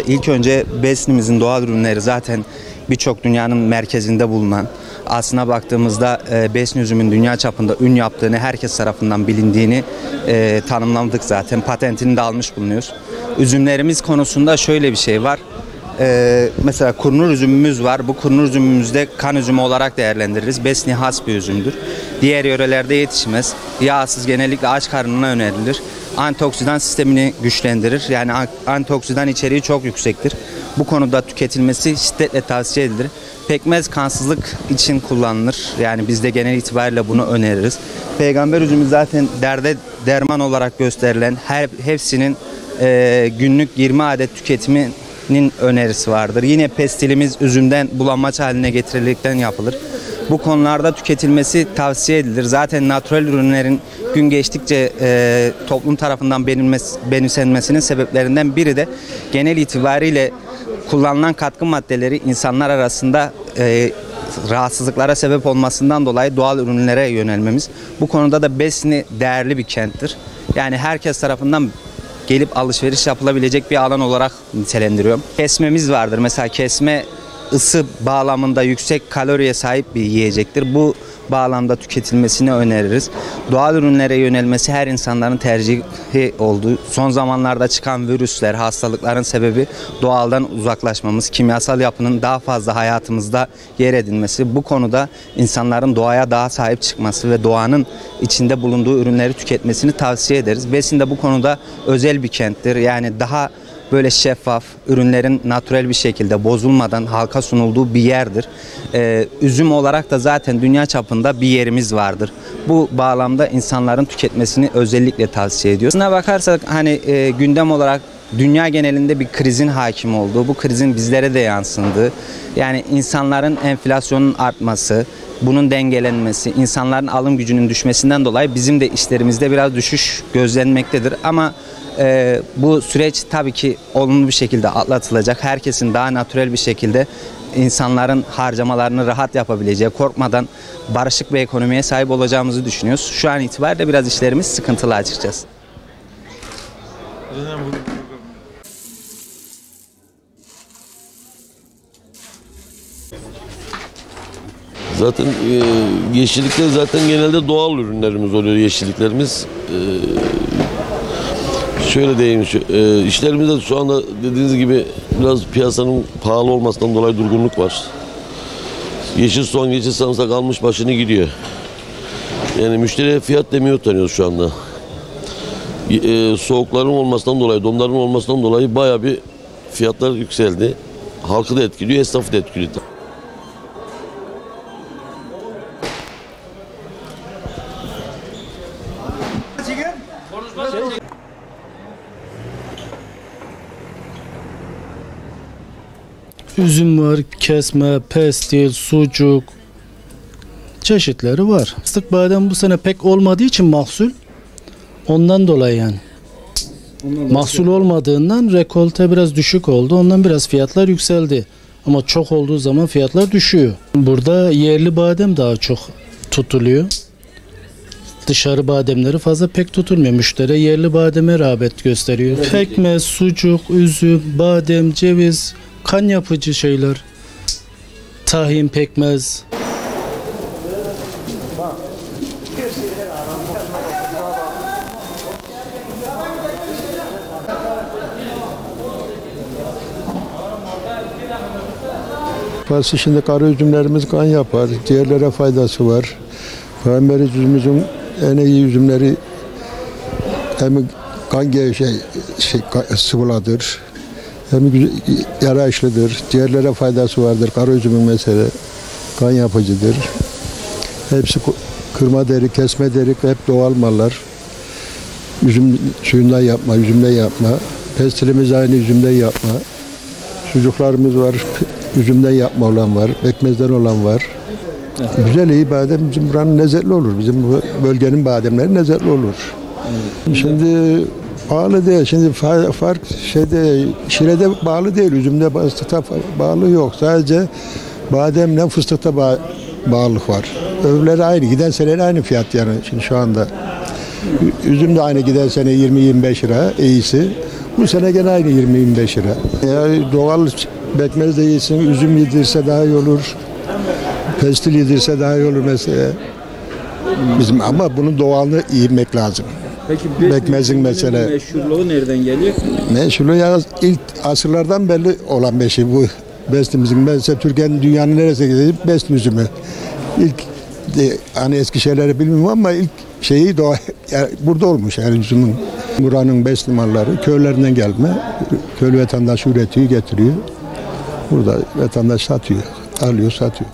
İlk önce Besni'mizin doğal ürünleri zaten birçok dünyanın merkezinde bulunan, aslına baktığımızda Besni üzümün dünya çapında ün yaptığını, herkes tarafından bilindiğini tanımladık zaten. Patentini de almış bulunuyoruz. Üzümlerimiz konusunda şöyle bir şey var. Mesela kurnur üzümümüz var. Bu kurnur üzümümüzde kan üzümü olarak değerlendiririz. Besni has bir üzümdür. Diğer yörelerde yetişmez. Yağsız, genellikle aç karnına önerilir. Antioksidan sistemini güçlendirir. Yani antioksidan içeriği çok yüksektir. Bu konuda tüketilmesi şiddetle tavsiye edilir. Pekmez kansızlık için kullanılır. Yani biz de genel itibariyle bunu öneririz. Peygamber üzümü zaten derde derman olarak gösterilen hepsinin günlük 20 adet tüketiminin önerisi vardır. Yine pestilimiz üzümden bulanmaç haline getirildikten yapılır. Bu konularda tüketilmesi tavsiye edilir. Zaten natürel ürünlerin gün geçtikçe toplum tarafından benimsenmesinin sebeplerinden biri de genel itibariyle kullanılan katkı maddeleri insanlar arasında rahatsızlıklara sebep olmasından dolayı doğal ürünlere yönelmemiz. Bu konuda da Besni değerli bir kenttir. Yani herkes tarafından gelip alışveriş yapılabilecek bir alan olarak nitelendiriyorum. Kesmemiz vardır. Mesela kesme ısı bağlamında yüksek kaloriye sahip bir yiyecektir. Bu bağlamda tüketilmesini öneririz. Doğal ürünlere yönelmesi her insanların tercihi olduğu. Son zamanlarda çıkan virüsler, hastalıkların sebebi doğaldan uzaklaşmamız, kimyasal yapının daha fazla hayatımızda yer edinmesi. Bu konuda insanların doğaya daha sahip çıkması ve doğanın içinde bulunduğu ürünleri tüketmesini tavsiye ederiz. Besin de bu konuda özel bir kenttir. Yani daha böyle şeffaf, ürünlerin natürel bir şekilde bozulmadan halka sunulduğu bir yerdir. Üzüm olarak da zaten dünya çapında bir yerimiz vardır. Bu bağlamda insanların tüketmesini özellikle tavsiye ediyoruz. Buna bakarsak hani gündem olarak dünya genelinde bir krizin hakim olduğu, bu krizin bizlere de yansındığı, yani insanların enflasyonun artması, bunun dengelenmesi, insanların alım gücünün düşmesinden dolayı bizim de işlerimizde biraz düşüş gözlenmektedir. Ama bu süreç tabii ki olumlu bir şekilde atlatılacak. Herkesin daha natürel bir şekilde insanların harcamalarını rahat yapabileceği, korkmadan barışık bir ekonomiye sahip olacağımızı düşünüyoruz. Şu an itibariyle biraz işlerimiz sıkıntılı açıkçası. Zaten yeşillikler zaten genelde doğal ürünlerimiz oluyor, yeşilliklerimiz. Şöyle diyeyim, işlerimizde şu anda dediğiniz gibi biraz piyasanın pahalı olmasından dolayı durgunluk var. Yeşil soğan, yeşil sarımsak almış başını gidiyor. Yani müşteriye fiyat demeye utanıyoruz şu anda. Soğukların olmasından dolayı, donların olmasından dolayı bayağı bir fiyatlar yükseldi. Halkı da etkiliyor, esnafı da etkiliyor. Üzüm var, kesme, pestil, sucuk çeşitleri var. Fıstık badem bu sene pek olmadığı için mahsul, ondan dolayı yani. Mahsul olmadığından rekolte biraz düşük oldu. Ondan biraz fiyatlar yükseldi. Ama çok olduğu zaman fiyatlar düşüyor. Burada yerli badem daha çok tutuluyor. Dışarı bademleri fazla pek tutulmuyor. Müşteri yerli bademe rağbet gösteriyor. Pekmez, sucuk, üzüm, badem, ceviz, kan yapıcı şeyler. Tahin, pekmez. Bazı şimdi kara üzümlerimiz kan yapar, ciğerlere faydası var. Peygamber üzümümüzün en iyi üzümleri hem kan sıvıladır, hem yarayışlıdır, ciğerlere faydası vardır. Kara üzümün mesela kan yapıcıdır. Hepsi kırma deri, kesme deri, hep doğal mallar. Üzüm suyundan yapma, üzümden yapma. Pestilimiz aynı üzümden yapma. Sucuklarımız var, üzümden yapma olan var, pekmezden olan var. Evet. Güzel, iyi badem bizim buranın lezzetli olur. Bizim bu bölgenin bademleri lezzetli olur. Evet. Şimdi pahalı değil. Şimdi fark Şile'de bağlı değil. Üzümde bastıta bağlı yok. Sadece Bademle fıstıkta bağlılık var. Öbürleri aynı. Giden sene aynı fiyat yani şimdi şu anda. Üzüm de aynı, giden sene 20-25 lira iyisi. Bu sene gene aynı 20-25 lira. Yani doğal bekmez de yesin, üzüm yedirse daha iyi olur. Pestil yedirse daha iyi olur mesela. Bizim ama bunun doğalını iyi bilmek lazım. Peki Bekmezin mesela. meşhurluğu nereden geliyor? Meşhurluğu ya ilk asırlardan belli olan bir şey bu. Bestimizin mesela Türkiye'nin dünyanın neresine gidip best üzümü. İlk hani eski şeyleri bilmiyorum ama ilk şeyi yani burada olmuş yani üzümün. Buranın best malları köylerinden gelme. Köylü vatandaş üretiyor, getiriyor. Burada vatandaş satıyor, alıyor, satıyor.